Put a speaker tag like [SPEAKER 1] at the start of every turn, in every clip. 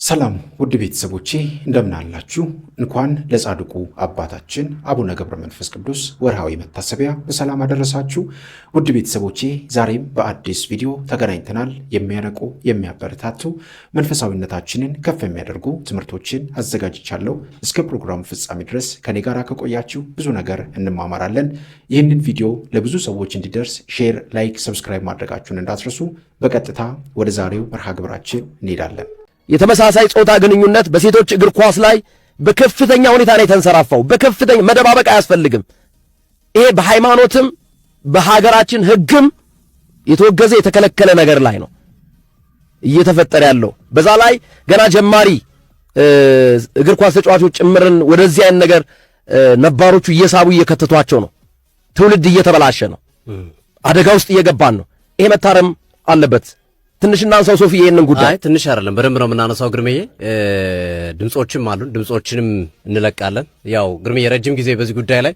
[SPEAKER 1] ሰላም ውድ ቤተሰቦቼ እንደምን አላችሁ? እንኳን ለጻድቁ አባታችን አቡነ ገብረ መንፈስ ቅዱስ ወርሃዊ መታሰቢያ በሰላም አደረሳችሁ። ውድ ቤተሰቦቼ ዛሬም በአዲስ ቪዲዮ ተገናኝተናል። የሚያነቁ የሚያበረታቱ መንፈሳዊነታችንን ከፍ የሚያደርጉ ትምህርቶችን አዘጋጅቻለሁ። እስከ ፕሮግራሙ ፍጻሜ ድረስ ከኔ ጋር ከቆያችሁ ብዙ ነገር እንማማራለን። ይህንን ቪዲዮ ለብዙ ሰዎች እንዲደርስ ሼር፣ ላይክ፣ ሰብስክራይብ ማድረጋችሁን እንዳትረሱ። በቀጥታ ወደ ዛሬው መርሃ ግብራችን እንሄዳለን።
[SPEAKER 2] የተመሳሳይ ጾታ ግንኙነት በሴቶች እግር ኳስ ላይ በከፍተኛ ሁኔታ ነው የተንሰራፋው። በከፍተኛ መደባበቅ አያስፈልግም። ይሄ በሃይማኖትም በሀገራችን ሕግም የተወገዘ የተከለከለ ነገር ላይ ነው እየተፈጠረ ያለው። በዛ ላይ ገና ጀማሪ እግር ኳስ ተጫዋቾች ጭምርን ወደዚህ አይነት ነገር ነባሮቹ እየሳቡ እየከተቷቸው ነው። ትውልድ እየተበላሸ ነው። አደጋ ውስጥ እየገባን ነው። ይሄ መታረም አለበት። ትንሽ እናንሳው ሶፊ፣ ይሄንን ጉዳይ
[SPEAKER 3] ትንሽ አይደለም በደንብ ነው የምናነሳው። ግርሜዬ ድምጾችም አሉን፣ ድምጾችንም እንለቃለን። ያው ግርሜዬ ረጅም ጊዜ በዚህ ጉዳይ ላይ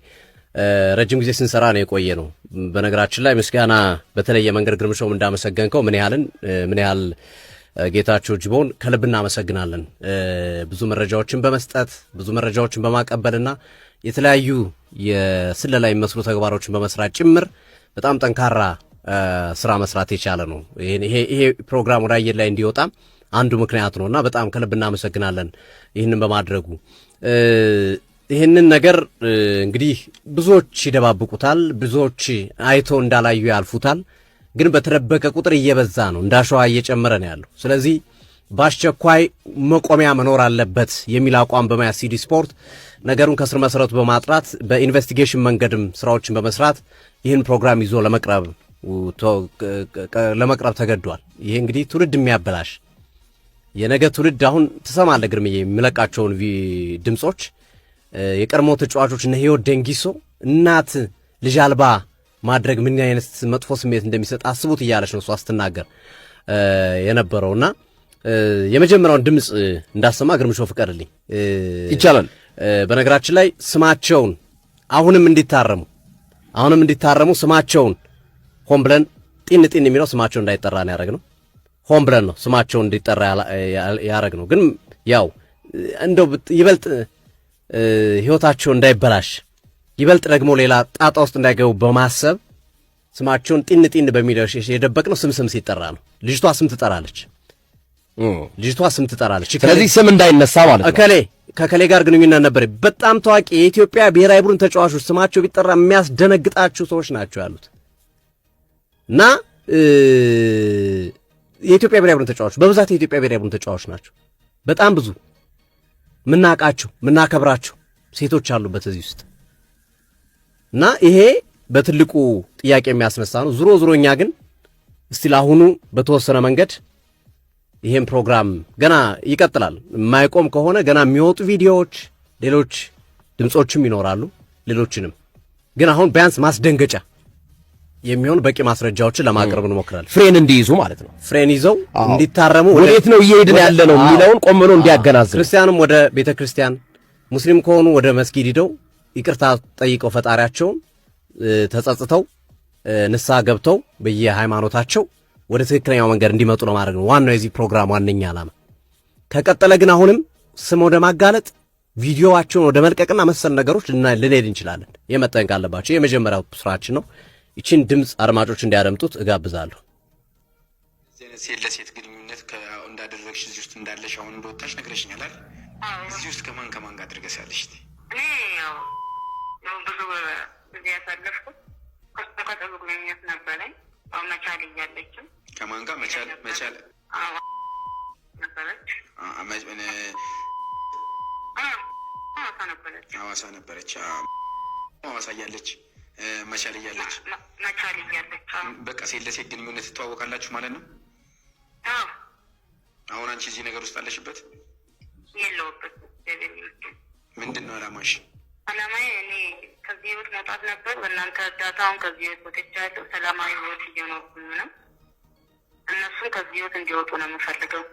[SPEAKER 3] ረጅም ጊዜ ስንሰራ ነው የቆየ ነው። በነገራችን ላይ ምስጋና በተለየ መንገድ ግርምሾም እንዳመሰገንከው ምን ያህል ጌታቸው ጅቦን ከልብ እናመሰግናለን። ብዙ መረጃዎችን በመስጠት ብዙ መረጃዎችን በማቀበልና የተለያዩ የስለላ የሚመስሉ ተግባሮችን በመስራት ጭምር በጣም ጠንካራ ስራ መስራት የቻለ ነው። ይሄ ፕሮግራም ወደ አየር ላይ እንዲወጣ አንዱ ምክንያት ነውና በጣም ከልብ እናመሰግናለን ይህንን በማድረጉ። ይህንን ነገር እንግዲህ ብዙዎች ይደባብቁታል፣ ብዙዎች አይቶ እንዳላዩ ያልፉታል። ግን በተደበቀ ቁጥር እየበዛ ነው፣ እንዳሸዋ እየጨመረ ነው ያለው። ስለዚህ በአስቸኳይ መቆሚያ መኖር አለበት የሚል አቋም በመያዝ ሲዲ ስፖርት ነገሩን ከስር መሰረቱ በማጥራት በኢንቨስቲጌሽን መንገድም ስራዎችን በመስራት ይህን ፕሮግራም ይዞ ለመቅረብ ተገዷል። ይሄ እንግዲህ ትውልድ የሚያበላሽ የነገ ትውልድ አሁን ትሰማለህ ግርምዬ የሚለቃቸውን ድምጾች የቀድሞ ተጫዋቾች እነ ህይወት ደንጊሶ እናት ልጅ አልባ ማድረግ ምን አይነት መጥፎ ስሜት እንደሚሰጥ አስቡት እያለች ነው እሷ ስትናገር የነበረውና የመጀመሪያውን ድምጽ እንዳሰማ ግርምሾ ፍቀድልኝ
[SPEAKER 2] ይቻላል።
[SPEAKER 3] በነገራችን ላይ ስማቸውን አሁንም እንዲታረሙ ስማቸውን ሆን ብለን ጢን የሚለው ስማቸው እንዳይጠራ ነው ያደረግነው። ሆን ብለን ነው ስማቸው እንዲጠራ ያደረግነው። ግን ያው እንደው ይበልጥ ህይወታቸው እንዳይበላሽ ይበልጥ ደግሞ ሌላ ጣጣ ውስጥ እንዳይገቡ በማሰብ ስማቸውን ጢን በሚለው የደበቅነው ስም ሲጠራ ነው። ልጅቷ ስም ትጠራለች።
[SPEAKER 2] ስለዚህ ስም እንዳይነሳ ማለት ነው።
[SPEAKER 3] ከከሌ ጋር ግንኙነት ነበር። በጣም ታዋቂ የኢትዮጵያ ብሔራዊ ቡድን ተጫዋቾች ስማቸው ቢጠራ የሚያስደነግጣቸው ሰዎች ናቸው ያሉት እና የኢትዮጵያ ብሔራዊ ቡድን ተጫዋቾች በብዛት የኢትዮጵያ ብሔራዊ ቡድን ተጫዋቾች ናቸው። በጣም ብዙ ምናቃቸው ምናከብራቸው ሴቶች አሉበት እዚህ ውስጥ እና ይሄ በትልቁ ጥያቄ የሚያስነሳ ነው። ዙሮ እኛ ግን እስቲ ለአሁኑ በተወሰነ መንገድ ይሄን ፕሮግራም ገና ይቀጥላል። የማይቆም ከሆነ ገና የሚወጡ ቪዲዮዎች፣ ሌሎች ድምጾችም ይኖራሉ። ሌሎችንም ግን አሁን ቢያንስ ማስደንገጫ የሚሆን በቂ ማስረጃዎችን ለማቅረብ እንሞክራለን።
[SPEAKER 2] ፍሬን እንዲይዙ ማለት ነው።
[SPEAKER 3] ፍሬን ይዘው እንዲታረሙ
[SPEAKER 2] ወዴት ነው እየሄድን ያለ ነው የሚለውን ቆም ብሎ እንዲያገናዝብ፣
[SPEAKER 3] ክርስቲያንም ወደ ቤተክርስቲያን፣ ሙስሊም ከሆኑ ወደ መስጊድ ሂደው ይቅርታ ጠይቀው ፈጣሪያቸውን ተጸጽተው ንስሐ ገብተው በየሃይማኖታቸው ወደ ትክክለኛው መንገድ እንዲመጡ ለማድረግ ነው ዋናው የዚህ ፕሮግራም ዋነኛ ዓላማ። ከቀጠለ ግን አሁንም ስም ወደ ማጋለጥ ቪዲዮዋቸውን ወደ መልቀቅና መሰል ነገሮች ልንሄድ እንችላለን። የመጠንቀቅ አለባቸው። የመጀመሪያው ስራችን ነው። ይችን ድምጽ አድማጮች እንዲያደምጡት እጋብዛለሁ።
[SPEAKER 4] ሴት ለሴት ግንኙነት እንዳደረግሽ እዚህ ውስጥ እንዳለሽ አሁን እንደወጣሽ ነግረሽኛል አይደል? እዚህ ውስጥ ከማን ጋር አድርገሻለሽ?
[SPEAKER 5] እኔ ያው ብዙ ጊዜ ያሳለፍኩት ከጥሩ ግንኙነት ነበረኝ። መቻል እያለችም
[SPEAKER 4] ከማን ጋር መቻል
[SPEAKER 5] ነበረች?
[SPEAKER 4] ሐዋሳ ነበረች። ሐዋሳ እያለች መቻል እያለች በቃ ሴት ለሴት ግንኙነት ትተዋወቃላችሁ ማለት ነው። አሁን አንቺ እዚህ ነገር ውስጥ አለሽበት?
[SPEAKER 5] የለውበት።
[SPEAKER 4] ምንድን ነው አላማሽ?
[SPEAKER 5] አላማዬ እኔ ከዚህ ህይወት መውጣት ነበር። በእናንተ እርዳታ አሁን ከዚህ ህይወት ወጥቻለሁ። ሰላማዊ ህይወት እየኖርኩኝ ነው። እነሱም ከዚህ ህይወት እንዲወጡ ነው የምፈልገው።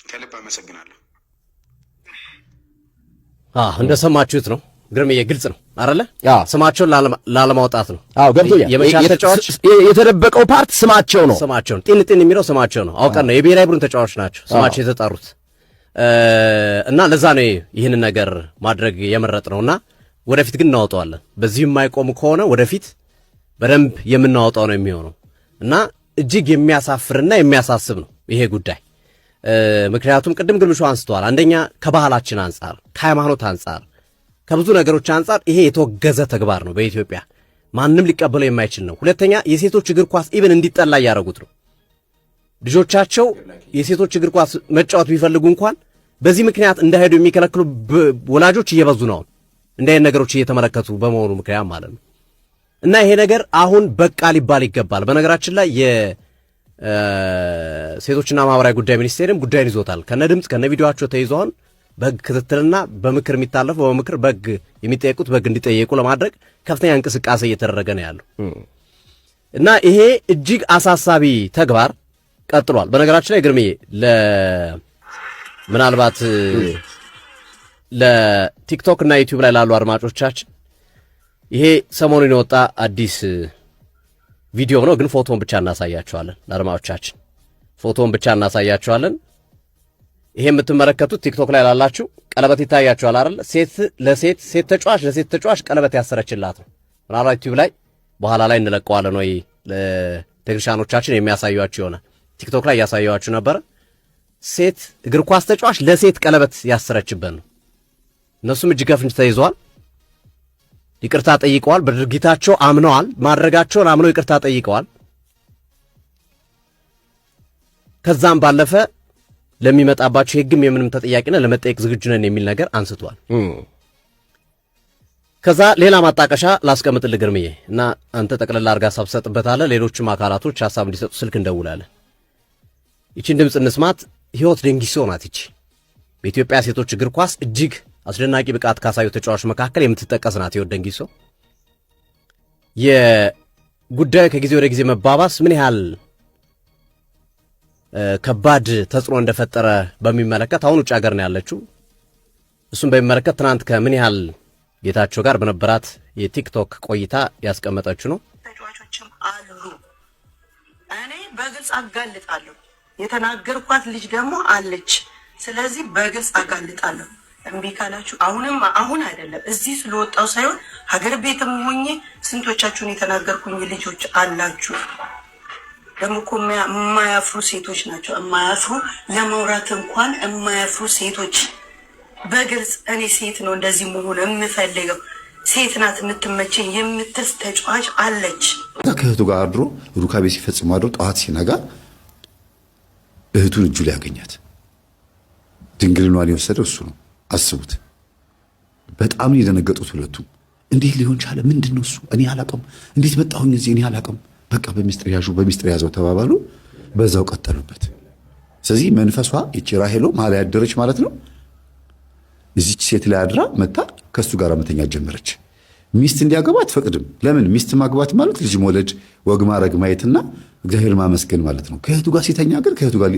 [SPEAKER 4] ከልብ አመሰግናለሁ።
[SPEAKER 3] እንደሰማችሁት ነው። ግርምዬ ግልጽ ነው አይደለ? ስማቸውን ላለማውጣት ነው።
[SPEAKER 2] ገብቶኛል።
[SPEAKER 3] የመቻል ተጫዋች
[SPEAKER 2] የተደበቀው ፓርት ስማቸው ነው።
[SPEAKER 3] ጢን የሚለው ስማቸው ነው። አውቀን ነው የብሔራዊ ቡድን ተጫዋቾች ናቸው ስማቸው የተጠሩት። እና ለዛ ነው ይህንን ነገር ማድረግ የመረጥ ነውና ወደፊት ግን እናወጣዋለን። በዚህ የማይቆም ከሆነ ወደፊት በደንብ የምናወጣው ነው የሚሆነው እና እጅግ የሚያሳፍርና የሚያሳስብ ነው ይሄ ጉዳይ። ምክንያቱም ቅድም ግርምሾ አንስተዋል። አንደኛ ከባህላችን አንጻር፣ ከሃይማኖት አንጻር፣ ከብዙ ነገሮች አንጻር ይሄ የተወገዘ ተግባር ነው በኢትዮጵያ ማንም ሊቀበለው የማይችል ነው። ሁለተኛ የሴቶች እግር ኳስ ኢቭን እንዲጠላ እያደረጉት ነው። ልጆቻቸው የሴቶች እግር ኳስ መጫወት ቢፈልጉ እንኳን በዚህ ምክንያት እንዳይሄዱ የሚከለክሉ ወላጆች እየበዙ ነው እንደ አይነት ነገሮች እየተመለከቱ በመሆኑ ምክንያት ማለት ነው። እና ይሄ ነገር አሁን በቃ ሊባል ይገባል። በነገራችን ላይ የሴቶችና ማህበራዊ ጉዳይ ሚኒስቴርም ጉዳይን ይዞታል። ከነ ድምጽ ከነ ቪዲዮአቸው ተይዘዋል። በህግ ክትትልና በምክር የሚታለፉ በምክር በህግ የሚጠየቁት በህግ እንዲጠየቁ ለማድረግ ከፍተኛ እንቅስቃሴ እየተደረገ ነው ያለው እና ይሄ እጅግ አሳሳቢ ተግባር ቀጥሏል። በነገራችን ላይ ግርምዬ ምናልባት ለቲክቶክ እና ዩቲዩብ ላይ ላሉ አድማጮቻችን ይሄ ሰሞኑን የወጣ አዲስ ቪዲዮ ነው፣ ግን ፎቶን ብቻ እናሳያቸዋለን። ለአድማጮቻችን ፎቶን ብቻ እናሳያቸዋለን። ይሄ የምትመለከቱት ቲክቶክ ላይ ላላችሁ ቀለበት ይታያችኋል አይደል? ሴት ተጫዋች ቀለበት ያሰረችላት ነው። ምናልባት ዩቲዩብ ላይ በኋላ ላይ እንለቀዋለን ወይ ለቴክኒሻኖቻችን የሚያሳዩአችሁ ይሆናል። ቲክቶክ ላይ ያሳዩአችሁ ነበር። ሴት እግር ኳስ ተጫዋች ለሴት ቀለበት ያሰረችበት ነው። እነሱም እጅ ከፍንጅ ተይዘዋል። ይቅርታ ጠይቀዋል። በድርጊታቸው አምነዋል። ማድረጋቸውን አምነው ይቅርታ ጠይቀዋል። ከዛም ባለፈ ለሚመጣባቸው የህግም የምንም ተጠያቂነት ለመጠየቅ ዝግጁ ነን የሚል ነገር አንስቷል። ከዛ ሌላ ማጣቀሻ ላስቀምጥልህ ግርምዬ እና አንተ ጠቅለል አድርጋ ሀሳብ ትሰጥበታለህ። ሌሎችም አካላቶች ሀሳብ እንዲሰጡ ስልክ እንደውላለን። ይቺን ድምፅ እንስማት። ህይወት ደንጊሶ ናት። ይቺ በኢትዮጵያ ሴቶች እግር ኳስ እጅግ አስደናቂ ብቃት ካሳዩ ተጫዋቾች መካከል የምትጠቀስ ናት። ህይወት ደንጊሶ የጉዳዩ ከጊዜ ወደ ጊዜ መባባስ ምን ያህል ከባድ ተጽዕኖ እንደፈጠረ በሚመለከት አሁን ውጭ ሀገር ነው ያለችው። እሱም በሚመለከት ትናንት ከምን ያህል ጌታቸው ጋር በነበራት የቲክቶክ ቆይታ ያስቀመጠችው ነው።
[SPEAKER 6] ተጫዋቾችም አሉ። እኔ በግልጽ አጋልጣለሁ። የተናገርኳት ልጅ ደግሞ አለች። ስለዚህ በግልጽ አጋልጣለሁ። እምቢ ካላችሁ አሁን አይደለም እዚህ ስለወጣው ሳይሆን ሀገር ቤትም ሆኜ ስንቶቻችሁን የተናገርኩኝ ልጆች አላችሁ። ደግሞ እኮ የማያፍሩ ሴቶች ናቸው። የማያፍሩ ለማውራት እንኳን የማያፍሩ ሴቶች በግልጽ እኔ ሴት ነው እንደዚህ መሆን የምፈልገው ሴት ናት የምትመቸኝ የምትል ተጫዋች አለች።
[SPEAKER 7] ከእህቱ ጋር አድሮ ሩካቤ ሲፈጽም አድሮ ጠዋት ሲነጋ እህቱን እጁ ላይ ያገኛት። ድንግልናዋን የወሰደው እሱ ነው። አስቡት። በጣም የደነገጡት ሁለቱም። እንዴት ሊሆን ቻለ? ምንድን ነው እሱ? እኔ አላውቅም። እንዴት መጣሁኝ እዚህ? እኔ አላውቅም። በቃ በሚስጥር ያዘው ተባባሉ። በዛው ቀጠሉበት። ስለዚህ መንፈሷ ይቺ ራሄሎ ማላ ያደረች ማለት ነው። እዚች ሴት ላይ አድራ መታ ከሱ ጋር መተኛት ጀመረች። ሚስት እንዲያገባ አትፈቅድም። ለምን? ሚስት ማግባት ማለት ልጅ መውለድ፣ ወግ ማድረግ ማየትና እግዚአብሔር ማመስገን ማለት ነው። ከእህቱ ጋር ሲተኛ ግን ከእህቱ ጋር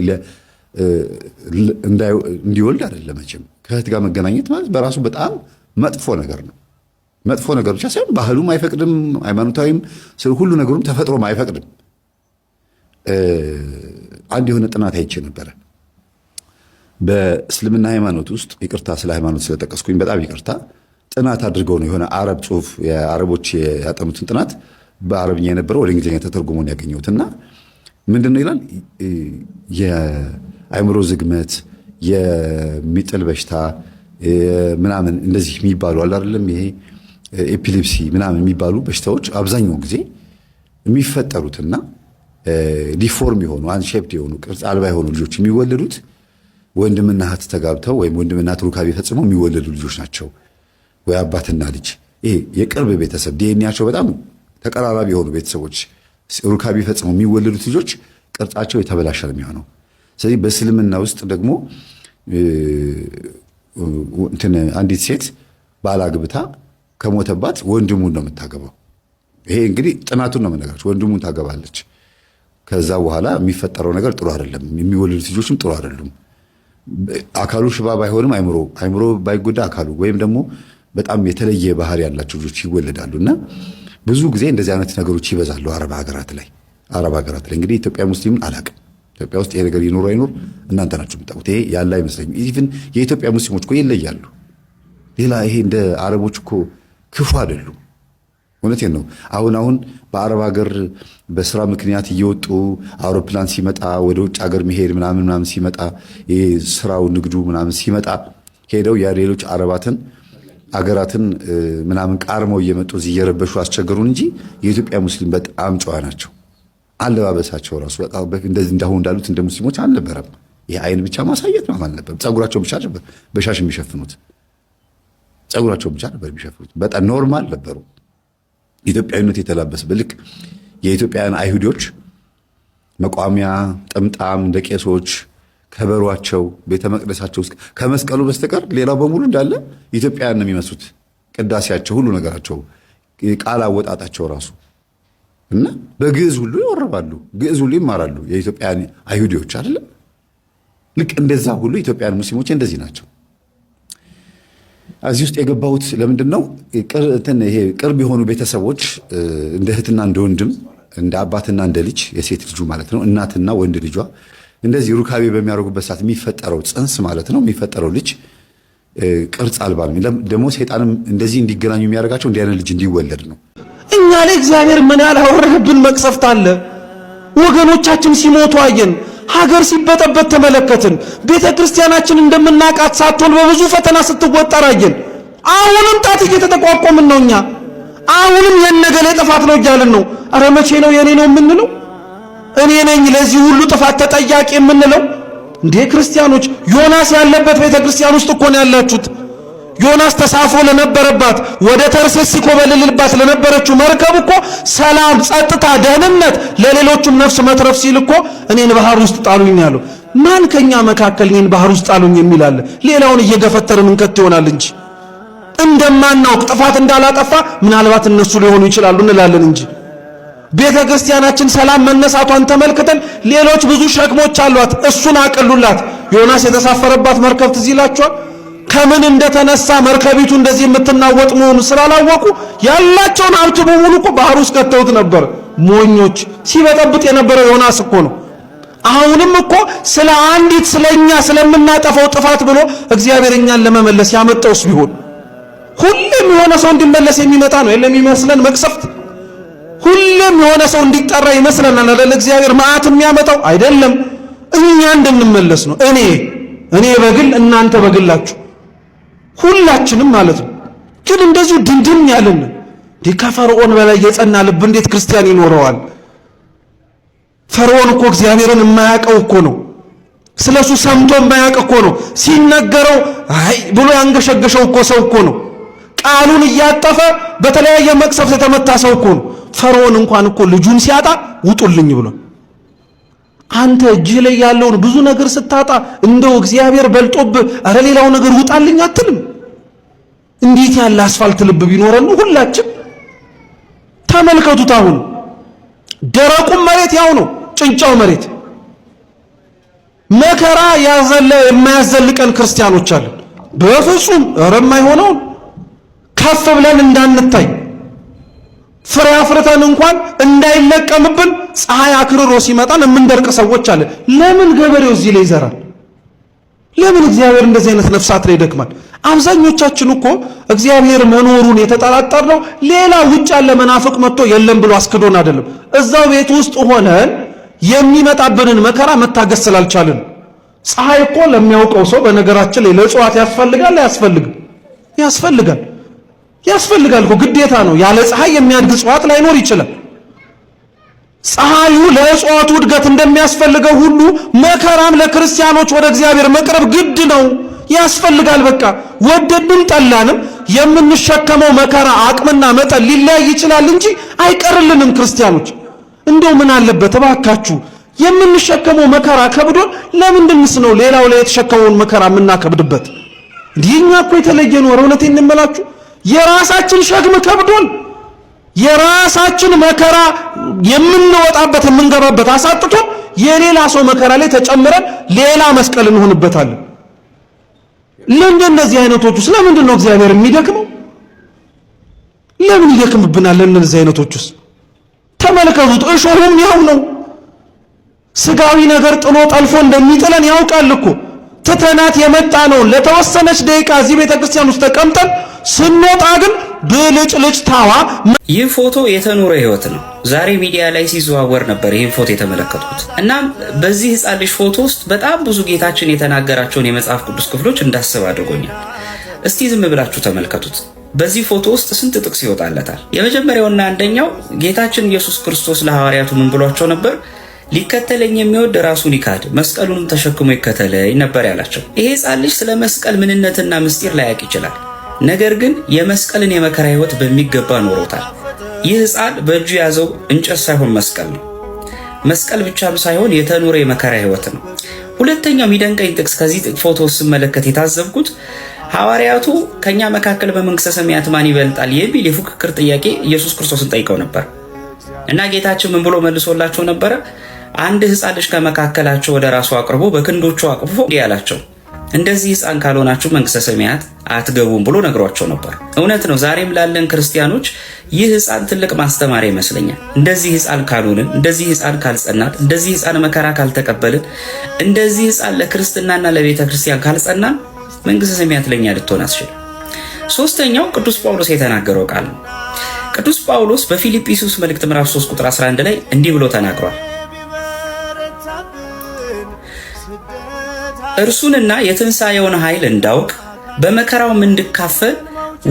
[SPEAKER 7] እንዲወልድ አይደለም። መቼም ከእህት ጋር መገናኘት ማለት በራሱ በጣም መጥፎ ነገር ነው። መጥፎ ነገር ብቻ ሳይሆን ባህሉም አይፈቅድም፣ ሃይማኖታዊም ሁሉ ነገሩም ተፈጥሮም አይፈቅድም። አንድ የሆነ ጥናት አይቼ ነበረ በእስልምና ሃይማኖት ውስጥ። ይቅርታ ስለ ሃይማኖት ስለጠቀስኩኝ በጣም ይቅርታ። ጥናት አድርገው ነው የሆነ አረብ ጽሁፍ የአረቦች ያጠኑትን ጥናት በአረብኛ የነበረው ወደ እንግሊዝኛ ተተርጉሞ ነው ያገኘሁትና ምንድነው ይላል? የአእምሮ ዝግመት፣ የሚጥል በሽታ ምናምን እንደዚህ የሚባሉ አለ አይደለም? ይሄ ኤፒሌፕሲ ምናምን የሚባሉ በሽታዎች አብዛኛውን ጊዜ የሚፈጠሩትና ዲፎርም የሆኑ አንሼፕድ የሆኑ ቅርጽ አልባ የሆኑ ልጆች የሚወለዱት ወንድምና እህት ተጋብተው ወይም ወንድምና እህት ሩካቤ ፈጽመው የሚወለዱ ልጆች ናቸው። ወይ አባትና ልጅ፣ ይሄ የቅርብ ቤተሰብ ዲኤንኤያቸው በጣም ተቀራራቢ የሆኑ ቤተሰቦች ሩካቤ ፈጽመው የሚወለዱት ልጆች ቅርጻቸው የተበላሸ ነው የሚሆነው። ስለዚህ በእስልምና ውስጥ ደግሞ አንዲት ሴት ባላግብታ ከሞተባት ወንድሙን ነው የምታገባው። ይሄ እንግዲህ ጥናቱን ነው የምነግራችሁ። ወንድሙን ታገባለች። ከዛ በኋላ የሚፈጠረው ነገር ጥሩ አይደለም። የሚወለዱት ልጆችም ጥሩ አይደሉም። አካሉ ሽባ ባይሆንም አይምሮ ባይጎዳ አካሉ ወይም ደግሞ በጣም የተለየ ባህሪ ያላቸው ልጆች ይወለዳሉ እና ብዙ ጊዜ እንደዚህ አይነት ነገሮች ይበዛሉ አረብ ሀገራት ላይ እንግዲህ ኢትዮጵያ ሙስሊምን አላቅም ኢትዮጵያ ውስጥ ይሄ ነገር ይኖር አይኖር እናንተ ናችሁ የምታውቁት። ይሄ ያለ አይመስለኝም። ኢቭን የኢትዮጵያ ሙስሊሞች እኮ ይለያሉ። ሌላ ይሄ እንደ አረቦች እኮ ክፉ አይደሉም። እውነቴን ነው። አሁን በአረብ ሀገር በስራ ምክንያት እየወጡ አውሮፕላን ሲመጣ ወደ ውጭ ሀገር መሄድ ምናምን ሲመጣ ይሄ ስራው ንግዱ ምናምን ሲመጣ ሄደው የሌሎች አረባትን አገራትን ምናምን ቃርመው እየመጡ እዚህ እየረበሹ አስቸገሩን እንጂ የኢትዮጵያ ሙስሊም በጣም ጨዋ ናቸው። አለባበሳቸው ራሱ በቃ እንደዚህ እንዳሁን እንዳሉት እንደ ሙስሊሞች አልነበረም። ይሄ አይን ብቻ ማሳየት ነው አልነበረም። ጸጉራቸው ብቻ ነበር በሻሽ የሚሸፍኑት። ጸጉራቸው ብቻ ነበር የሚሸፍኑት። በጣም ኖርማል ነበሩ። ኢትዮጵያዊነት የተላበሰ በልክ የኢትዮጵያውያን አይሁዶች መቋሚያ ጥምጣም እንደ ቄሶች ከበሯቸው ቤተ መቅደሳቸው ውስጥ ከመስቀሉ በስተቀር ሌላው በሙሉ እንዳለ ኢትዮጵያውያን ነው የሚመስሉት። ቅዳሴያቸው፣ ሁሉ ነገራቸው፣ ቃል አወጣጣቸው ራሱ እና በግዕዝ ሁሉ ይወርባሉ፣ ግዕዝ ሁሉ ይማራሉ። የኢትዮጵያውያን አይሁዶች አይደለ? ልክ እንደዛ ሁሉ ኢትዮጵያውያን ሙስሊሞች እንደዚህ ናቸው። እዚህ ውስጥ የገባሁት ለምንድን ነው? ይሄ ቅርብ የሆኑ ቤተሰቦች እንደ እህትና እንደ ወንድም እንደ አባትና እንደ ልጅ የሴት ልጁ ማለት ነው እናትና ወንድ ልጇ እንደዚህ ሩካቤ በሚያደርጉበት ሰዓት የሚፈጠረው ጽንስ ማለት ነው የሚፈጠረው ልጅ ቅርጽ አልባ ነው። ደግሞ ሰይጣንም እንደዚህ እንዲገናኙ የሚያደርጋቸው እንዲህ አይነት ልጅ እንዲወለድ ነው።
[SPEAKER 8] እኛ ላይ እግዚአብሔር ምን ያላወረደብን መቅሰፍት አለ? ወገኖቻችን ሲሞቱ አየን። ሀገር ሲበጠበት ተመለከትን። ቤተ ክርስቲያናችን እንደምናቃት ሳትሆን በብዙ ፈተና ስትወጠር አየን። አሁንም ጣት እየተጠቋቆምን ነው። እኛ አሁንም የነገሌ ጥፋት ነው እያልን ነው። አረ መቼ ነው የኔ ነው የምንለው? እኔ ነኝ ለዚህ ሁሉ ጥፋት ተጠያቂ የምንለው? እንዴ ክርስቲያኖች፣ ዮናስ ያለበት ቤተ ክርስቲያን ውስጥ እኮ ነው ያላችሁት። ዮናስ ተሳፍሮ ለነበረባት ወደ ተርሴስ ሲኮበልልባት ለነበረችው መርከብ እኮ ሰላም፣ ጸጥታ፣ ደህንነት ለሌሎቹም ነፍስ መትረፍ ሲል እኮ እኔን ባህር ውስጥ ጣሉኝ ያለው ማን? ከኛ መካከል እኔን ባህር ውስጥ ጣሉኝ የሚላለ? ሌላውን እየገፈተርን እንከት ይሆናል እንጂ እንደማናውቅ ጥፋት እንዳላጠፋ ምናልባት እነሱ ሊሆኑ ይችላሉ እንላለን እንጂ ቤተ ክርስቲያናችን ሰላም መነሳቷን ተመልክተን ሌሎች ብዙ ሸክሞች አሏት፣ እሱን አቀሉላት። ዮናስ የተሳፈረባት መርከብ ትዝ ይላችኋል። ከምን እንደተነሳ መርከቢቱ እንደዚህ የምትናወጥ መሆኑ ስላላወቁ ያላቸውን ሀብት በሙሉ እኮ ባህር ውስጥ ከተውት ነበር። ሞኞች! ሲበጠብጥ የነበረው ዮናስ እኮ ነው። አሁንም እኮ ስለ አንዲት ስለኛ ስለምናጠፋው ጥፋት ብሎ እግዚአብሔር እኛን ለመመለስ ያመጣውስ ቢሆን ሁሌም የሆነ ሰው እንዲመለስ የሚመጣ ነው የለም ይመስለን መቅሰፍት። ሁሌም የሆነ ሰው እንዲጠራ ይመስለናል አይደል? እግዚአብሔር መዓት የሚያመጣው አይደለም፣ እኛ እንድንመለስ ነው። እኔ በግል እናንተ በግላችሁ ሁላችንም ማለት ነው። ግን እንደዚሁ ድንድን ያለን ከፈርዖን በላይ የጸና ልብ እንዴት ክርስቲያን ይኖረዋል? ፈርዖን እኮ እግዚአብሔርን የማያውቀው እኮ ነው። ስለሱ ሰምቶ የማያውቅ እኮ ነው። ሲነገረው አይ ብሎ ያንገሸገሸው እኮ ሰው እኮ ነው። ቃሉን እያጠፈ በተለያየ መቅሰፍት የተመታ ሰው እኮ ነው። ፈርዖን እንኳን እኮ ልጁን ሲያጣ ውጡልኝ ብሎ አንተ እጅህ ላይ ያለውን ብዙ ነገር ስታጣ እንደው እግዚአብሔር በልጦብህ አረ ሌላው ነገር ውጣልኝ አትልም? እንዴት ያለ አስፋልት ልብ ቢኖረን ሁላችን። ተመልከቱት፣ አሁን ደረቁም መሬት ያው ነው፣ ጭንጫው መሬት መከራ የማያዘልቀን ክርስቲያኖች አለን። በፍጹም አረ የማይሆነውን ከፍ ብለን እንዳንታይ ፍሬ አፍርተን እንኳን እንዳይለቀምብን ፀሐይ አክርሮ ሲመጣን የምንደርቅ ሰዎች አለ። ለምን ገበሬው እዚህ ላይ ይዘራል? ለምን እግዚአብሔር እንደዚህ አይነት ነፍሳት ላይ ይደክማል? አብዛኞቻችን እኮ እግዚአብሔር መኖሩን የተጠራጠርነው ሌላ ውጭ ያለ መናፍቅ መጥቶ የለም ብሎ አስክዶን አይደለም። እዛው ቤት ውስጥ ሆነን የሚመጣብንን መከራ መታገስ ስላልቻልን። ፀሐይ እኮ ለሚያውቀው ሰው በነገራችን ላይ ለእጽዋት ያስፈልጋል አያስፈልግም? ያስፈልጋል እኮ ግዴታ ነው። ያለ ፀሐይ የሚያድግ እጽዋት ላይኖር ይችላል። ፀሐዩ ለእጽዋቱ እድገት እንደሚያስፈልገው ሁሉ መከራም ለክርስቲያኖች ወደ እግዚአብሔር መቅረብ ግድ ነው፣ ያስፈልጋል። በቃ ወደድንም ጠላንም የምንሸከመው መከራ አቅምና መጠን ሊለያይ ይችላል እንጂ አይቀርልንም። ክርስቲያኖች እንደው ምን አለበት እባካችሁ የምንሸከመው መከራ ከብዶን ለምንድንስ ነው ሌላው ላይ የተሸከመውን መከራ የምናከብድበት? እንዲህኛ እኮ የተለየ ነው። እውነቴን እንምላችሁ የራሳችን ሸክም ከብዶን የራሳችን መከራ የምንወጣበት የምንገባበት አሳጥቶን የሌላ ሰው መከራ ላይ ተጨምረን ሌላ መስቀል እንሆንበታለን። ለምን እነዚህ አይነቶቹ ስለምንድን ነው እግዚአብሔር የሚደክመው? ለምን ይደክምብናል? እነዚህ አይነቶቹስ ተመልከቱት፣ እሾሁም ያው ነው። ስጋዊ ነገር ጥሎ ጠልፎ እንደሚጥለን ያውቃል እኮ። ትተናት የመጣ ነው ለተወሰነች ደቂቃ እዚህ ቤተክርስቲያን ውስጥ ተቀምጠን ስንወጣ ግን ብልጭልጭ ታዋ።
[SPEAKER 9] ይህ ፎቶ የተኖረ ህይወት ነው። ዛሬ ሚዲያ ላይ ሲዘዋወር ነበር ይህን ፎቶ የተመለከቱት። እናም በዚህ ህፃን ልጅ ፎቶ ውስጥ በጣም ብዙ ጌታችን የተናገራቸውን የመጽሐፍ ቅዱስ ክፍሎች እንዳስብ አድርጎኛል። እስቲ ዝም ብላችሁ ተመልከቱት። በዚህ ፎቶ ውስጥ ስንት ጥቅስ ይወጣለታል? የመጀመሪያውና አንደኛው ጌታችን ኢየሱስ ክርስቶስ ለሐዋርያቱ ምን ብሏቸው ነበር? ሊከተለኝ የሚወድ ራሱን ይካድ መስቀሉንም ተሸክሞ ይከተለኝ ነበር ያላቸው። ይሄ ህፃን ልጅ ስለ መስቀል ምንነትና ምስጢር ላያውቅ ይችላል። ነገር ግን የመስቀልን የመከራ ህይወት በሚገባ ኖሮታል። ይህ ህፃን በእጁ የያዘው እንጨት ሳይሆን መስቀል ነው። መስቀል ብቻም ሳይሆን የተኖረ የመከራ ህይወት ነው። ሁለተኛው የሚደንቀኝ ጥቅስ ከዚህ ፎቶ ስመለከት የታዘብኩት ሐዋርያቱ ከኛ መካከል በመንግስተ ሰማያት ማን ይበልጣል የሚል የፉክክር ጥያቄ ኢየሱስ ክርስቶስን ጠይቀው ነበር እና ጌታችን ምን ብሎ መልሶላቸው ነበረ? አንድ ህፃን ልጅ ከመካከላቸው ወደ ራሱ አቅርቦ በክንዶቹ አቅፎ እንዲህ ያላቸው፣ እንደዚህ ህፃን ካልሆናችሁ መንግስተ ሰማያት አትገቡም ብሎ ነግሯቸው ነበር። እውነት ነው። ዛሬም ላለን ክርስቲያኖች ይህ ህፃን ትልቅ ማስተማሪያ ይመስለኛል። እንደዚህ ህፃን ካልሆንን፣ እንደዚህ ህፃን ካልጸናን፣ እንደዚህ ህፃን መከራ ካልተቀበልን፣ እንደዚህ ህፃን ለክርስትናና ለቤተ ክርስቲያን ካልጸናን መንግስተ ሰማያት ለኛ ልትሆን አትችልም። ሶስተኛው ቅዱስ ጳውሎስ የተናገረው ቃል ነው። ቅዱስ ጳውሎስ በፊልጵስዩስ መልእክት ምዕራፍ 3 ቁጥር 11 ላይ እንዲህ ብሎ ተናግሯል። እርሱንና የትንሣኤውን ኃይል እንዳውቅ በመከራውም እንድካፈል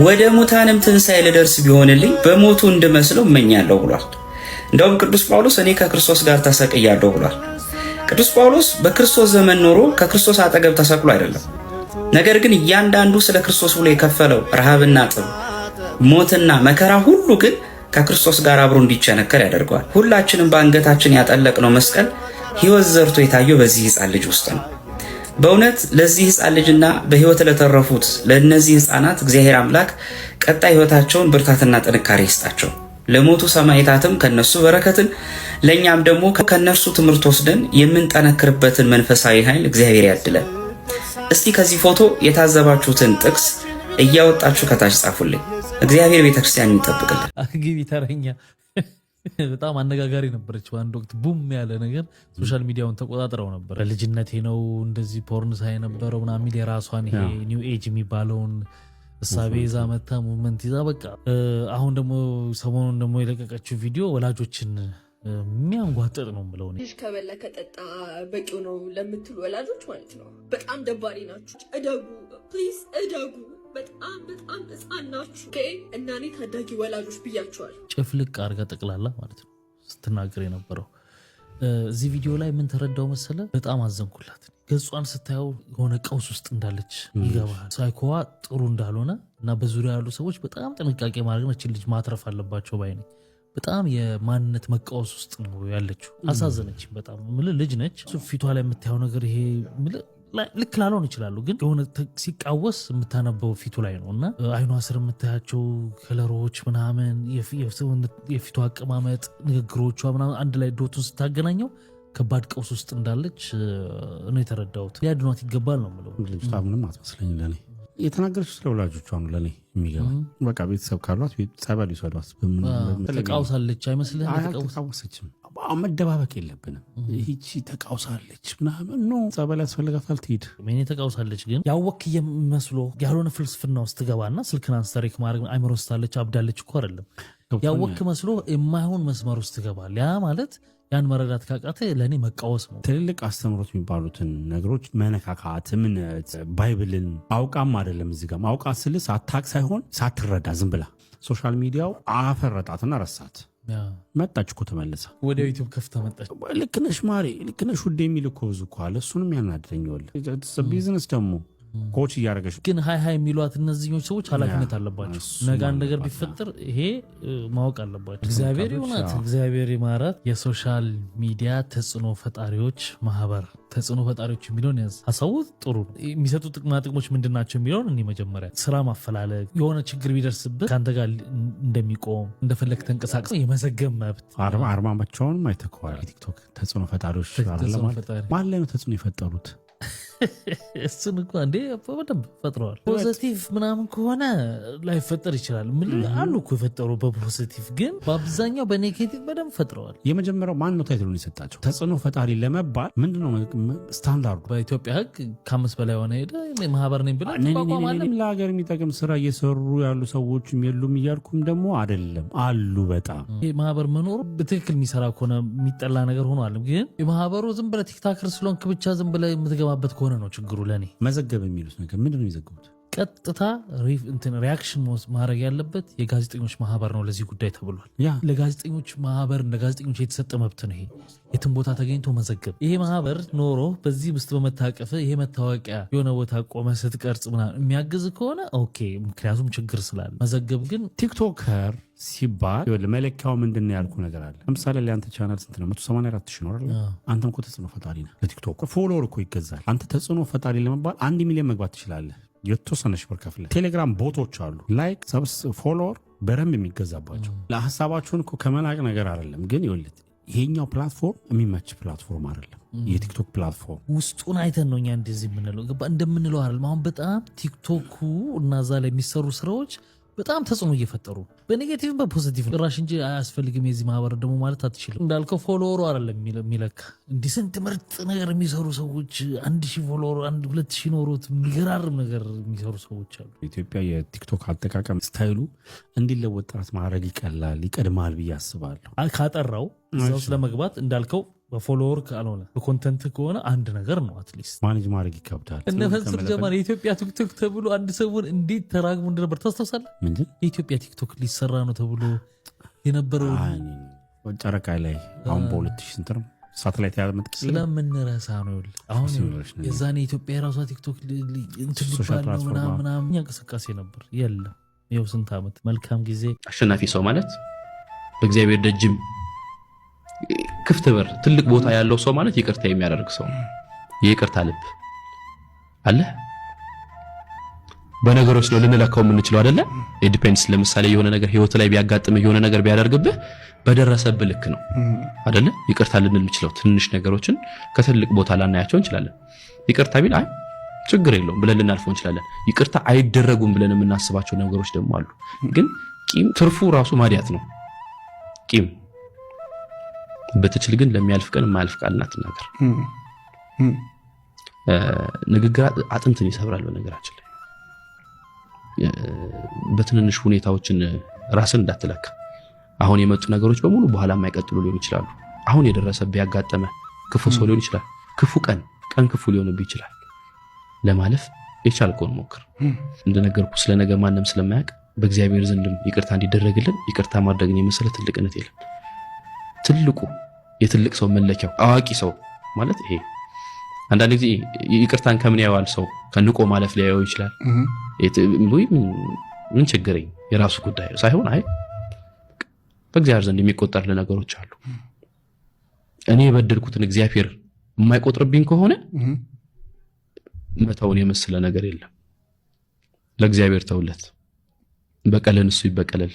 [SPEAKER 9] ወደ ሙታንም ትንሣኤ ልደርስ ቢሆንልኝ በሞቱ እንድመስለው እመኛለሁ ብሏል። እንደውም ቅዱስ ጳውሎስ እኔ ከክርስቶስ ጋር ተሰቅያለሁ ብሏል። ቅዱስ ጳውሎስ በክርስቶስ ዘመን ኖሮ ከክርስቶስ አጠገብ ተሰቅሎ አይደለም። ነገር ግን እያንዳንዱ ስለ ክርስቶስ ብሎ የከፈለው ረሃብና ጥም፣ ሞትና መከራ ሁሉ ግን ከክርስቶስ ጋር አብሮ እንዲቸነከር ያደርገዋል። ሁላችንም በአንገታችን ያጠለቅነው መስቀል ሕይወት ዘርቶ የታየው በዚህ ህፃን ልጅ ውስጥ ነው። በእውነት ለዚህ ህፃን ልጅና በህይወት ለተረፉት ለእነዚህ ህፃናት እግዚአብሔር አምላክ ቀጣይ ህይወታቸውን ብርታትና ጥንካሬ ይስጣቸው። ለሞቱ ሰማዕታትም ከነሱ በረከትን፣ ለእኛም ደግሞ ከነርሱ ትምህርት ወስደን የምንጠነክርበትን መንፈሳዊ ኃይል እግዚአብሔር ያድለን። እስቲ ከዚህ ፎቶ የታዘባችሁትን ጥቅስ እያወጣችሁ ከታች ጻፉልኝ። እግዚአብሔር ቤተክርስቲያን ይጠብቅልን።
[SPEAKER 10] ግቢ ተረኛ በጣም አነጋጋሪ ነበረች። በአንድ ወቅት ቡም ያለ ነገር ሶሻል ሚዲያውን ተቆጣጥረው ነበር። ልጅነቴ ነው እንደዚህ ፖርን ሳይ ነበረው ምናምን የራሷን ይሄ ኒው ኤጅ የሚባለውን እሳቤ ይዛ መታ ሙቭመንት ይዛ በቃ። አሁን ደግሞ ሰሞኑን ደግሞ የለቀቀችው ቪዲዮ ወላጆችን የሚያንጓጥጥ ነው ብለው
[SPEAKER 11] ልጅ ከበላ ከጠጣ በቂው ነው ለምትሉ ወላጆች ማለት ነው በጣም ደባሪ ናችሁ። እደጉ ፕሊዝ እደጉ። በጣም ህፃን ናችሁ እና እኔ ታዳጊ ወላጆች ብያችኋል።
[SPEAKER 10] ጭፍልቅ አድርጋ ጠቅላላ ማለት ነው ስትናገር የነበረው። እዚህ ቪዲዮ ላይ ምን ተረዳው መሰለ? በጣም አዘንኩላት። ገጿን ስታየው የሆነ ቀውስ ውስጥ እንዳለች ይገባል። ሳይኮዋ ጥሩ እንዳልሆነ እና በዙሪያ ያሉ ሰዎች በጣም ጥንቃቄ ማድረግ ነች ልጅ ማትረፍ አለባቸው ባይ ነኝ። በጣም የማንነት መቃወስ ውስጥ ነው ያለችው። አሳዘነች በጣም። ልጅ ነች። ፊቷ ላይ የምታየው ነገር ይሄ ልክ ላልሆን ይችላሉ፣ ግን የሆነ ሲቃወስ የምታነበው ፊቱ ላይ ነው እና አይኗ ስር የምታያቸው ከለሮች ምናምን፣ የፊቱ አቀማመጥ፣ ንግግሮቿ ምናምን አንድ ላይ ዶቱን ስታገናኘው ከባድ ቀውስ ውስጥ እንዳለች ነው የተረዳሁት። ሊያድኗት ይገባል ነው የምለው።
[SPEAKER 12] ልጅቷ ምንም አትመስለኝ ለኔ። የተናገረችው ስለ ወላጆቿ ነው ለኔ የሚገባ። በቃ ቤተሰብ ካሏት ጸበል ይሰዷት።
[SPEAKER 10] ተቃውሳለች አይመስልህ?
[SPEAKER 12] ተቃወሰችም። መደባበቅ የለብንም። ይቺ ተቃውሳለች ምናምን ነው፣ ጸበል ያስፈልጋታል ትሂድ።
[SPEAKER 10] ሜኔ ተቃውሳለች፣ ግን ያወክ መስሎ ያልሆነ ፍልስፍና ውስጥ ትገባና ስልክን አንስተሬክ ማድረግ አይምሮ ስታለች አብዳለች እኮ አይደለም። ያወክ መስሎ የማይሆን መስመር ውስጥ ትገባል። ያ ማለት ያን መረዳት ካቃተ ለእኔ መቃወስ ነው።
[SPEAKER 12] ትልልቅ አስተምሮት የሚባሉትን ነገሮች መነካካት፣ እምነት፣ ባይብልን አውቃም አይደለም። እዚህ ጋር አውቃ ስል ሳታቅ ሳይሆን ሳትረዳ ዝም ብላ ሶሻል ሚዲያው አፈረጣትና ረሳት። መጣች እኮ ተመልሳ
[SPEAKER 10] ወደ ዩቲዩብ ከፍታ መጣች።
[SPEAKER 12] ልክ ነሽ ማሬ፣ ልክ ነሽ ውዴ የሚል እኮ ብዙ እኮ አለ። እሱንም ያናድረኝ። ቢዝነስ ደግሞ ኮች እያደረገች
[SPEAKER 10] ግን ሀይ የሚሏት እነዚህኞች ሰዎች ኃላፊነት አለባቸው። ነገ አንድ ነገር ቢፈጠር ይሄ ማወቅ አለባቸው። እግዚአብሔር ይሁናት፣ እግዚአብሔር ይማራት። የሶሻል ሚዲያ ተጽዕኖ ፈጣሪዎች ማህበር ተጽዕኖ ፈጣሪዎች የሚለውን ያዝ። ሀሳቡ ጥሩ ነው። የሚሰጡ ጥቅማ ጥቅሞች ምንድን ናቸው የሚለውን እኔ መጀመሪያ ስራ ማፈላለግ፣ የሆነ ችግር ቢደርስበት ከአንተ ጋር እንደሚቆም እንደፈለግ ተንቀሳቅስ የመዘገብ መብት።
[SPEAKER 12] አርማቸውንም አይተከዋል። ቲክቶክ ተጽዕኖ ፈጣሪዎች ማን ላይ ነው ተጽዕኖ የፈጠሩት?
[SPEAKER 10] እሱን እኮ እንዴ በደንብ ፈጥረዋል። ፖዘቲቭ ምናምን ከሆነ ላይፈጠር ይችላል። ምን አሉ እኮ የፈጠሩ በፖዘቲቭ ግን በአብዛኛው በኔጌቲቭ በደንብ ፈጥረዋል።
[SPEAKER 12] የመጀመሪያው ማን ነው ታይትሉን የሰጣቸው? ተጽዕኖ ፈጣሪ ለመባል ምንድነው ስታንዳርዱ?
[SPEAKER 10] በኢትዮጵያ ሕግ ከ5 በላይ ሆነ ሄደ ማህበር ነኝ ብለህ ተቋቋማለህ።
[SPEAKER 12] ለሀገር የሚጠቅም ስራ እየሰሩ ያሉ ሰዎችም የሉም እያልኩም ደግሞ አይደለም አሉ። በጣም
[SPEAKER 10] ይህ ማህበር መኖሩ በትክክል የሚሰራ ከሆነ የሚጠላ ነገር ሆኖ አለም። ግን የማህበሩ ዝም ብለህ ቲክታከር ስለሆንክ ብቻ ዝም ብለህ የምትገባበት ከሆነ ነው ችግሩ። ለኔ
[SPEAKER 12] መዘገብ የሚሉት ነገር ምንድን ነው የሚዘግቡት?
[SPEAKER 10] ቀጥታ ሪያክሽን ማድረግ ያለበት የጋዜጠኞች ማህበር ነው ለዚህ ጉዳይ ተብሏል። ለጋዜጠኞች ማህበር እንደ ጋዜጠኞች የተሰጠ መብት ነው። ይሄ የትም ቦታ ተገኝቶ መዘገብ። ይሄ ማህበር ኖሮ በዚህ ውስጥ በመታቀፍ ይሄ መታወቂያ የሆነ ቦታ ቆመ ስትቀርጽ ምናምን የሚያግዝ ከሆነ ኦኬ፣ ምክንያቱም ችግር ስላለ። መዘገብ ግን
[SPEAKER 12] ቲክቶከር ሲባል መለኪያው ምንድን ነው ያልኩ ነገር አለ። ለምሳሌ ለአንተ ቻናል ስንት ነው? 184 ሺህ ነው አይደል? አንተም እኮ ተጽዕኖ ፈጣሪ ነህ። ለቲክቶክ ፎሎወር እኮ ይገዛል። አንተ ተጽዕኖ ፈጣሪ ለመባል 1 ሚሊዮን መግባት ትችላለህ። የተወሰነች ብር ከፍለህ ቴሌግራም ቦቶች አሉ፣ ላይክ ሰብስ ፎሎወር በደንብ የሚገዛባቸው። ለሀሳባችሁን እኮ ከመናቅ ነገር አይደለም። ግን ይኸውልህ ይሄኛው ፕላትፎርም የሚመች ፕላትፎርም አይደለም። የቲክቶክ ፕላትፎርም
[SPEAKER 10] ውስጡን አይተን ነው እኛ እንደዚህ የምንለው እንደምንለው አይደለም። አሁን በጣም ቲክቶኩ እና እዛ ላይ የሚሰሩ ስራዎች በጣም ተጽዕኖ እየፈጠሩ በኔጌቲቭ በፖዚቲቭ ራሽ እንጂ አያስፈልግም። የዚህ ማህበር ደግሞ ማለት አትችልም። እንዳልከው ፎሎወሩ አይደለም የሚለካ። እንዲህ ስንት ምርጥ ነገር የሚሰሩ ሰዎች 1000 ፎሎወር 2000 ኖሮት የሚገራርም ነገር የሚሰሩ ሰዎች አሉ።
[SPEAKER 12] ኢትዮጵያ የቲክቶክ አጠቃቀም ስታይሉ እንዲለወጥ ጥረት ማድረግ ይቀድማል ብዬ አስባለሁ።
[SPEAKER 10] ካጠራው እዛ ውስጥ ለመግባት እንዳልከው በፎሎወር ካልሆነ በኮንተንት ከሆነ አንድ ነገር ነው። አትሊስት
[SPEAKER 12] ማኔጅ ማድረግ ይከብዳል።
[SPEAKER 10] እነ ፈንስር ጀማን የኢትዮጵያ ቲክቶክ ተብሎ አንድ ሰውን እንዴት ተራግሞ እንደነበር ታስታውሳለህ?
[SPEAKER 12] ምንድን
[SPEAKER 10] የኢትዮጵያ ቲክቶክ ሊሰራ ነው ተብሎ የነበረው
[SPEAKER 12] ጨረቃ ላይ አሁን በ2000 ስንት ነው ሳተላይት ያመጣ
[SPEAKER 10] ስለምንረሳ ነው። አሁን የዛኔ የኢትዮጵያ የራሷ ቲክቶክ እንትን ሊባል ነው ምናምን እንቅስቃሴ ነበር። የለም ይኸው ስንት ዓመት። መልካም ጊዜ።
[SPEAKER 13] አሸናፊ ሰው ማለት በእግዚአብሔር ደጅም ክፍት በር ትልቅ ቦታ ያለው ሰው ማለት ይቅርታ የሚያደርግ ሰው ነው። የይቅርታ ልብ አለ። በነገሮች ነው ልንለካው የምንችለው አይደለ? ዲፔንድስ ለምሳሌ የሆነ ነገር ህይወት ላይ ቢያጋጥም የሆነ ነገር ቢያደርግብህ በደረሰብህ ልክ ነው አይደለ? ይቅርታ ልንል የምንችለው ትንሽ ነገሮችን ከትልቅ ቦታ ላናያቸው እንችላለን። ይቅርታ ቢል አይ ችግር የለውም ብለን ልናልፈው እንችላለን። ይቅርታ አይደረጉም ብለን የምናስባቸው ነገሮች ደግሞ አሉ። ግን ቂም ትርፉ ራሱ ማዲያት ነው። ቂም በትችል ግን ለሚያልፍ ቀን የማያልፍ ቃል አትናገር። ንግግር አጥንትን ይሰብራል። በነገራችን ላይ በትንንሽ ሁኔታዎችን ራስን እንዳትለካ። አሁን የመጡ ነገሮች በሙሉ በኋላ የማይቀጥሉ ሊሆን ይችላሉ። አሁን የደረሰብህ ያጋጠመ ክፉ ሰው ሊሆን ይችላል። ክፉ ቀን ክፉ ሊሆንብህ ይችላል። ለማለፍ የቻልከውን ሞክር። እንደነገርኩ ስለነገ ማንም ስለማያውቅ በእግዚአብሔር ዘንድም ይቅርታ እንዲደረግልን ይቅርታ ማድረግን የመሰለ ትልቅነት የለም። ትልቁ የትልቅ ሰው መለኪያው አዋቂ ሰው ማለት ይሄ። አንዳንድ ጊዜ ይቅርታን ከምን ያዋል ሰው ከንቆ ማለፍ ሊያየው ይችላል። ምን ችግረኝ የራሱ ጉዳይ ሳይሆን አይ በእግዚአብሔር ዘንድ የሚቆጠር ነገሮች አሉ። እኔ የበደልኩትን እግዚአብሔር የማይቆጥርብኝ ከሆነ መተውን የመሰለ ነገር የለም። ለእግዚአብሔር ተውለት፣ በቀልን እሱ ይበቀልል።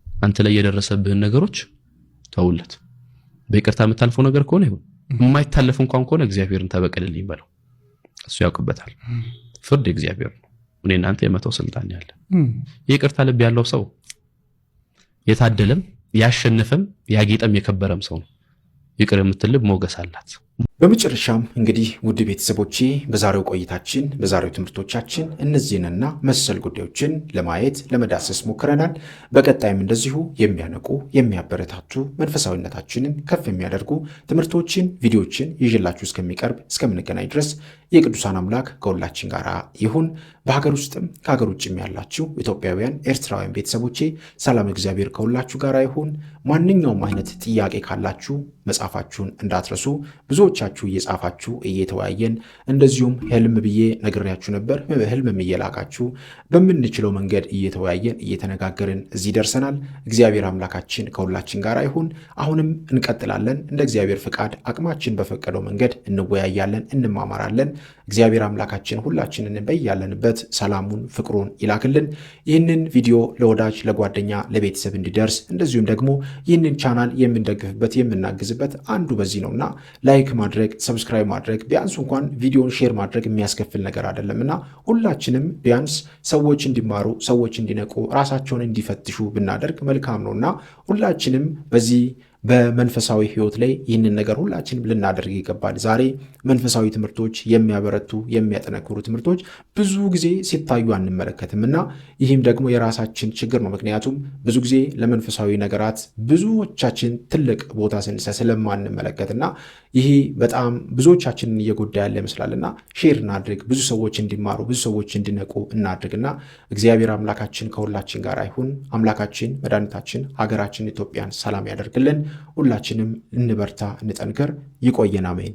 [SPEAKER 13] አንተ ላይ የደረሰብህን ነገሮች ተውለት። በይቅርታ የምታልፈው ነገር ከሆነ ይሁን፣ የማይታለፍ እንኳን ከሆነ እግዚአብሔርን ተበቀልልኝ በለው። እሱ ያውቅበታል። ፍርድ እግዚአብሔር ነው። እኔ እናንተ የመተው ስልጣን ያለ። የይቅርታ ልብ ያለው ሰው የታደለም ያሸነፈም ያጌጠም የከበረም ሰው ነው። ይቅር የምትል ልብ ሞገስ አላት።
[SPEAKER 1] በመጨረሻም እንግዲህ ውድ ቤተሰቦቼ በዛሬው ቆይታችን በዛሬው ትምህርቶቻችን እነዚህንና መሰል ጉዳዮችን ለማየት ለመዳሰስ ሞክረናል። በቀጣይም እንደዚሁ የሚያነቁ የሚያበረታቱ መንፈሳዊነታችንን ከፍ የሚያደርጉ ትምህርቶችን ቪዲዮችን ይዤላችሁ እስከምንገናኝ ድረስ የቅዱሳን አምላክ ከሁላችን ጋር ይሁን። በሀገር ውስጥም ከሀገር ውጭም ያላችሁ ኢትዮጵያውያን ኤርትራውያን ቤተሰቦቼ ሰላም እግዚአብሔር ከሁላችሁ ጋር ይሁን። ማንኛውም አይነት ጥያቄ ካላችሁ መጻፋችሁን እንዳትረሱ። ብዙዎቻችሁ እየጻፋችሁ እየተወያየን እንደዚሁም ህልም ብዬ ነግሬያችሁ ነበር። ህልምም እየላካችሁ በምንችለው መንገድ እየተወያየን እየተነጋገርን እዚህ ደርሰናል። እግዚአብሔር አምላካችን ከሁላችን ጋር ይሁን። አሁንም እንቀጥላለን። እንደ እግዚአብሔር ፍቃድ አቅማችን በፈቀደው መንገድ እንወያያለን፣ እንማማራለን። እግዚአብሔር አምላካችን ሁላችንን በያለንበት ሰላሙን ፍቅሩን ይላክልን። ይህንን ቪዲዮ ለወዳጅ ለጓደኛ ለቤተሰብ እንዲደርስ እንደዚሁም ደግሞ ይህንን ቻናል የምንደግፍበት የምናግዝበት አንዱ በዚህ ነውና ላይክ ማድረግ ማድረግ ሰብስክራይብ ማድረግ ቢያንስ እንኳን ቪዲዮን ሼር ማድረግ የሚያስከፍል ነገር አይደለምና ሁላችንም ቢያንስ ሰዎች እንዲማሩ ሰዎች እንዲነቁ ራሳቸውን እንዲፈትሹ ብናደርግ መልካም ነውና ሁላችንም በዚህ በመንፈሳዊ ህይወት ላይ ይህንን ነገር ሁላችንም ልናደርግ ይገባል። ዛሬ መንፈሳዊ ትምህርቶች የሚያበረቱ የሚያጠነክሩ ትምህርቶች ብዙ ጊዜ ሲታዩ አንመለከትምና ይህም ደግሞ የራሳችን ችግር ነው። ምክንያቱም ብዙ ጊዜ ለመንፈሳዊ ነገራት ብዙዎቻችን ትልቅ ቦታ ስንሰጥ ስለማንመለከትና ይሄ በጣም ብዙዎቻችንን እየጎዳ ያለ ይመስላልና ሼር እናድርግ፣ ብዙ ሰዎች እንዲማሩ ብዙ ሰዎች እንዲነቁ እናድርግና እግዚአብሔር አምላካችን ከሁላችን ጋር ይሁን። አምላካችን መድኃኒታችን ሀገራችን ኢትዮጵያን ሰላም ያደርግልን። ሁላችንም እንበርታ፣ እንጠንክር። ይቆየን። አሜን።